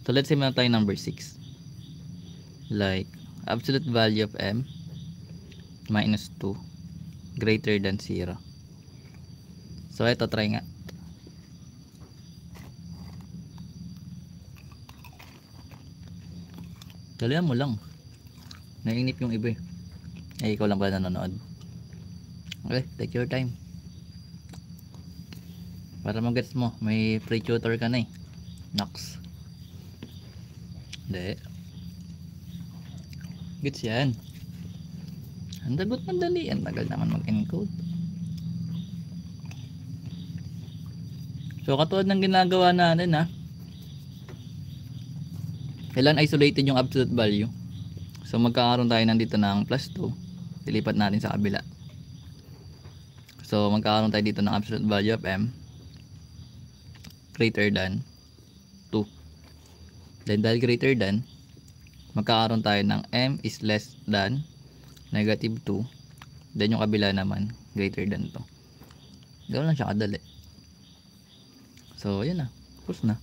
So let's say meron tayo number 6. Like absolute value of m minus 2 greater than 0. So ito, try nga. Dalihan mo lang. Nainip yung iba eh. Eh, ikaw lang pala nanonood. Okay, take your time. Para mag-gets mo, may free tutor ka na eh. Nox. Hindi. Gets yan. Ang dagot madali. Ang tagal naman mag-encode. So, katulad ng ginagawa natin ha. Kailan isolated yung absolute value. So, magkakaroon tayo nandito ng plus 2. Dilipat natin sa kabila. So, magkakaroon tayo dito ng absolute value of m greater than 2. Then, dahil greater than, magkakaroon tayo ng m is less than negative 2. Then, yung kabila naman, greater than 2. Ganoon lang siya kadali. So, yun na. Tapos na.